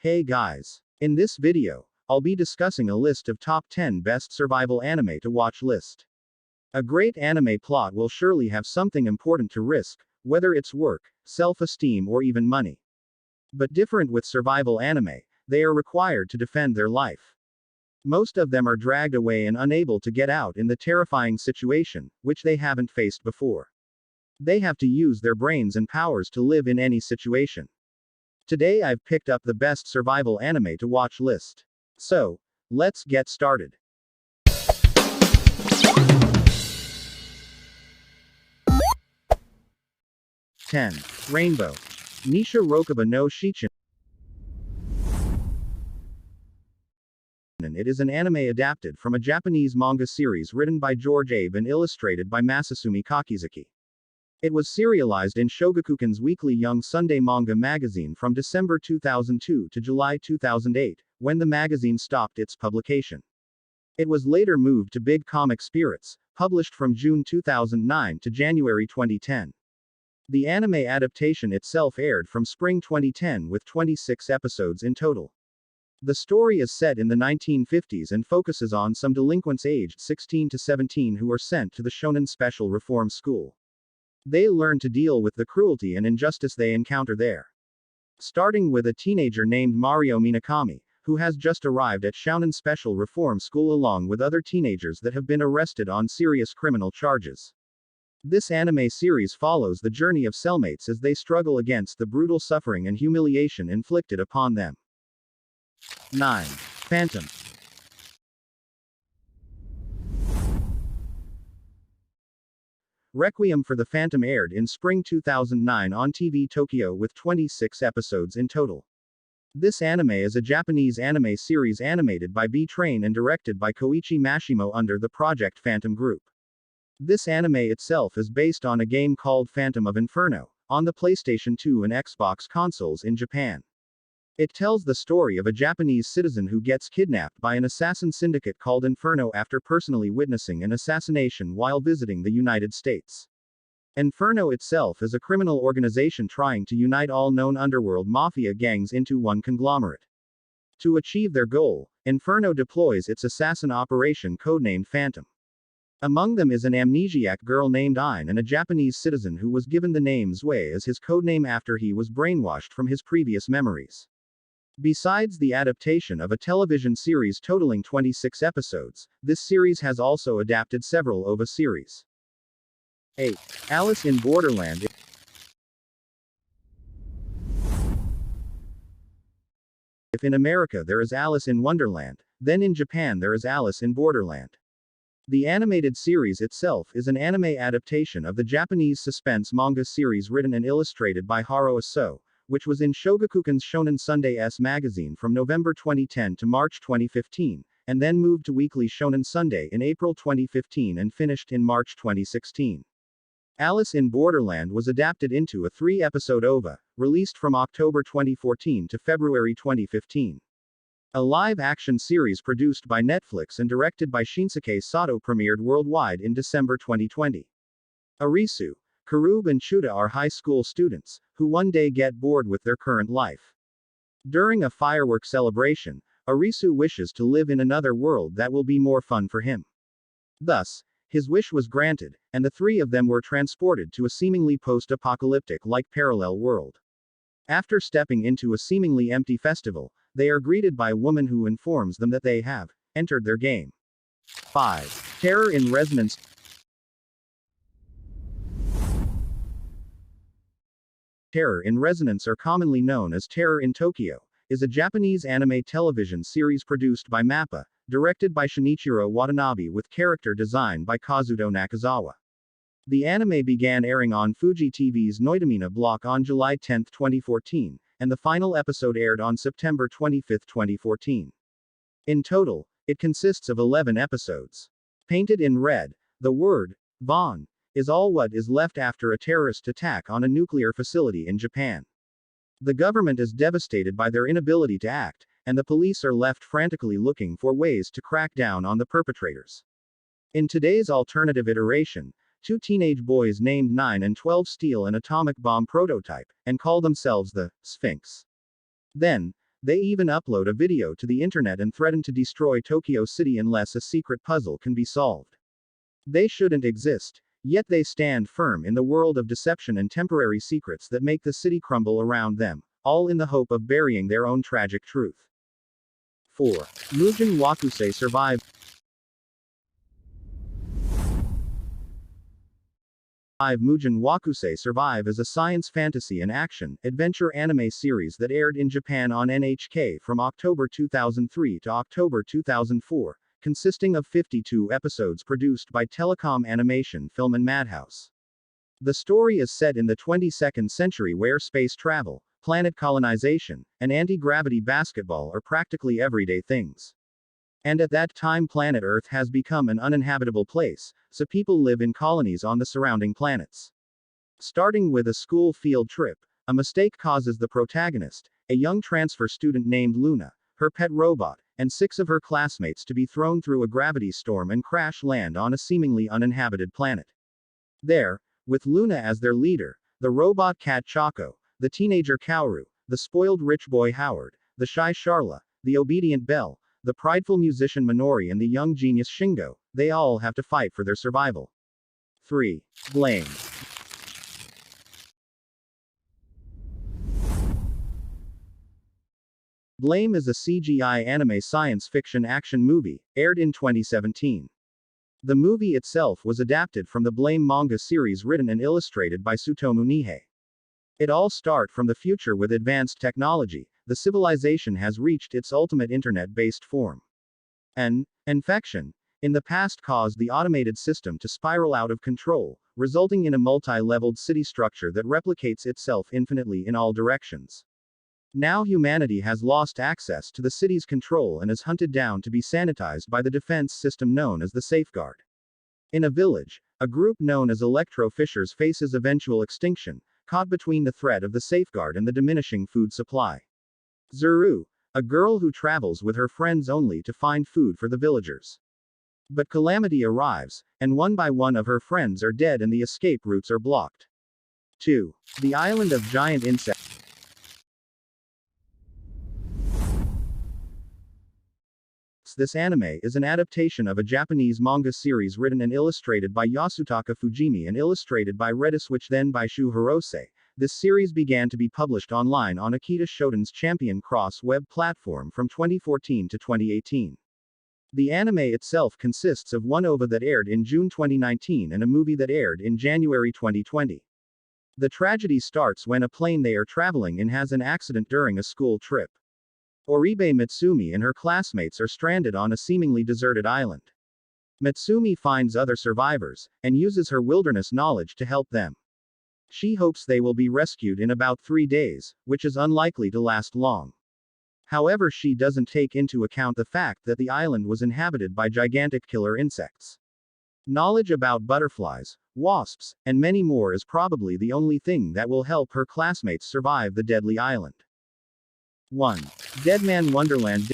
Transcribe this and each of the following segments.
Hey guys. In this video, I'll be discussing a list of top 10 best survival anime to watch list. A great anime plot will surely have something important to risk, whether it's work, self-esteem or even money. But different with survival anime, they are required to defend their life. Most of them are dragged away and unable to get out in the terrifying situation, which they haven't faced before. They have to use their brains and powers to live in any situation. Today I've picked up the best survival anime to watch list. So, let's get started. 10. Rainbow. Nisha Rokuba no Shichinen. It is an anime adapted from a Japanese manga series written by George Abe and illustrated by Masasumi Kakizaki. It was serialized in Shogakukan's weekly Young Sunday manga magazine from December 2002 to July 2008, when the magazine stopped its publication. It was later moved to Big Comic Spirits, published from June 2009 to January 2010. The anime adaptation itself aired from spring 2010 with 26 episodes in total. The story is set in the 1950s and focuses on some delinquents aged 16 to 17 who are sent to the Shonen Special Reform School. They learn to deal with the cruelty and injustice they encounter there. Starting with a teenager named Mario Minakami, who has just arrived at Shonen Special Reform School along with other teenagers that have been arrested on serious criminal charges. This anime series follows the journey of cellmates as they struggle against the brutal suffering and humiliation inflicted upon them. 9. Phantom. Requiem for the Phantom aired in spring 2009 on TV Tokyo with 26 episodes in total. This anime is a Japanese anime series animated by B-Train and directed by Koichi Mashimo under the Project Phantom Group. This anime itself is based on a game called Phantom of Inferno, on the PlayStation 2 and Xbox consoles in Japan. It tells the story of a Japanese citizen who gets kidnapped by an assassin syndicate called Inferno after personally witnessing an assassination while visiting the United States. Inferno itself is a criminal organization trying to unite all known underworld mafia gangs into one conglomerate. To achieve their goal, Inferno deploys its assassin operation codenamed Phantom. Among them is an amnesiac girl named Ain and a Japanese citizen who was given the name Zwei as his codename after he was brainwashed from his previous memories. Besides the adaptation of a television series totaling 26 episodes, this series has also adapted several OVA series. 8. Alice in Borderland. If in America there is Alice in Wonderland, then in Japan there is Alice in Borderland. The animated series itself is an anime adaptation of the Japanese suspense manga series written and illustrated by Haro Aso, which was in Shogakukan's Shonen Sunday S magazine from November 2010 to March 2015, and then moved to Weekly Shonen Sunday in April 2015 and finished in March 2016. Alice in Borderland was adapted into a 3-episode OVA, released from October 2014 to February 2015. A live-action series produced by Netflix and directed by Shinsuke Sato premiered worldwide in December 2020. Arisu, Karub and Chuta are high school students, who one day get bored with their current life. During a firework celebration, Arisu wishes to live in another world that will be more fun for him. Thus, his wish was granted, and the three of them were transported to a seemingly post-apocalyptic-like parallel world. After stepping into a seemingly empty festival, they are greeted by a woman who informs them that they have entered their game. 5. Terror in Resonance. Terror in Resonance, or commonly known as Terror in Tokyo, is a Japanese anime television series produced by MAPPA, directed by Shinichiro Watanabe with character design by Kazuto Nakazawa. The anime began airing on Fuji TV's Noitamina block on July 10, 2014, and the final episode aired on September 25, 2014. In total, it consists of 11 episodes. Painted in red, the word, Von, is all what is left after a terrorist attack on a nuclear facility in Japan. The government is devastated by their inability to act, and the police are left frantically looking for ways to crack down on the perpetrators. In today's alternative iteration, two teenage boys named 9 and 12 steal an atomic bomb prototype, and call themselves the Sphinx. Then, They even upload a video to the internet and threaten to destroy Tokyo City unless a secret puzzle can be solved. They shouldn't exist. Yet they stand firm in the world of deception and temporary secrets that make the city crumble around them, all in the hope of burying their own tragic truth. 4. Mugen Wakusei survive. Mugen Wakusei Survive is a science fantasy and action adventure anime series that aired in Japan on NHK from October 2003 to October 2004, consisting of 52 episodes produced by Telecom Animation Film and Madhouse. The story is set in the 22nd century where space travel, planet colonization, and anti-gravity basketball are practically everyday things. And at that time planet Earth has become an uninhabitable place, so people live in colonies on the surrounding planets. Starting with a school field trip, a mistake causes the protagonist, a young transfer student named Luna, her pet robot, and 6 of her classmates to be thrown through a gravity storm and crash land on a seemingly uninhabited planet. There, with Luna as their leader, the robot cat Choco, the teenager Kaoru, the spoiled rich boy Howard, the shy Charla, the obedient Belle, the prideful musician Minori and the young genius Shingo, they all have to fight for their survival. 3. Blame. Blame is a CGI anime science fiction action movie, aired in 2017. The movie itself was adapted from the Blame manga series written and illustrated by Tsutomu Nihei. It all starts from the future with advanced technology. The civilization has reached its ultimate internet-based form. An infection in the past caused the automated system to spiral out of control, resulting in a multi-leveled city structure that replicates itself infinitely in all directions. Now humanity has lost access to the city's control and is hunted down to be sanitized by the defense system known as the Safeguard. In a village, a group known as Electro-Fishers faces eventual extinction, caught between the threat of the Safeguard and the diminishing food supply. Zuru, a girl who travels with her friends only to find food for the villagers. But calamity arrives, and one by one of her friends are dead and the escape routes are blocked. 2. The Island of Giant Insects. This anime is an adaptation of a Japanese manga series written and illustrated by Yasutaka Fujimi and illustrated by Redis, which then by Shu Hirose. This series began to be published online on Akita Shoten's Champion Cross web platform from 2014 to 2018. The anime itself consists of one OVA that aired in June 2019 and a movie that aired in January 2020. The tragedy starts when a plane they are traveling in has an accident during a school trip. Oribe Mitsumi and her classmates are stranded on a seemingly deserted island. Mitsumi finds other survivors, and uses her wilderness knowledge to help them. She hopes they will be rescued in about 3 days, which is unlikely to last long. However, she doesn't take into account the fact that the island was inhabited by gigantic killer insects. Knowledge about butterflies, wasps, and many more is probably the only thing that will help her classmates survive the deadly island. 1. Deadman Wonderland.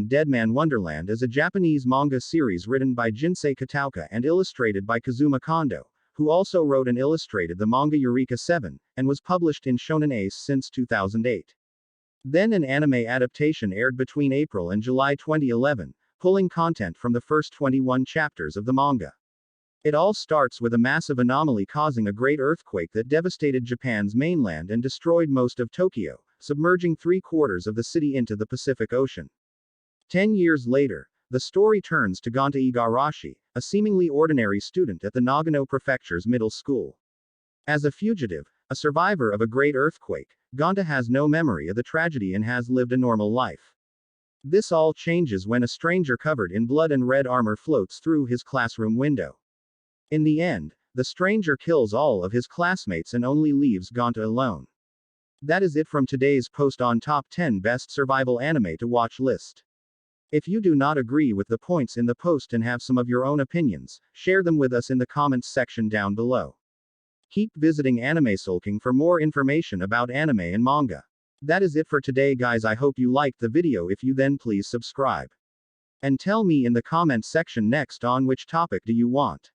Deadman Wonderland is a Japanese manga series written by Jinsei Kataoka and illustrated by Kazuma Kondo, who also wrote and illustrated the manga Eureka 7, and was published in Shonen Ace since 2008. Then an anime adaptation aired between April and July 2011, pulling content from the first 21 chapters of the manga. It all starts with a massive anomaly causing a great earthquake that devastated Japan's mainland and destroyed most of Tokyo, submerging 3/4 of the city into the Pacific Ocean. 10 years later, the story turns to Gonta Igarashi, a seemingly ordinary student at the Nagano Prefecture's middle school. As a fugitive, a survivor of a great earthquake, Gonta has no memory of the tragedy and has lived a normal life. This all changes when a stranger covered in blood and red armor floats through his classroom window. In the end, the stranger kills all of his classmates and only leaves Gonta alone. That is it from today's post on Top 10 Best Survival Anime to Watch list. If you do not agree with the points in the post and have some of your own opinions, share them with us in the comments section down below. Keep visiting AnimeSulking for more information about anime and manga. That is it for today, guys. I hope you liked the video. If you then please subscribe. And tell me in the comments section next on which topic do you want.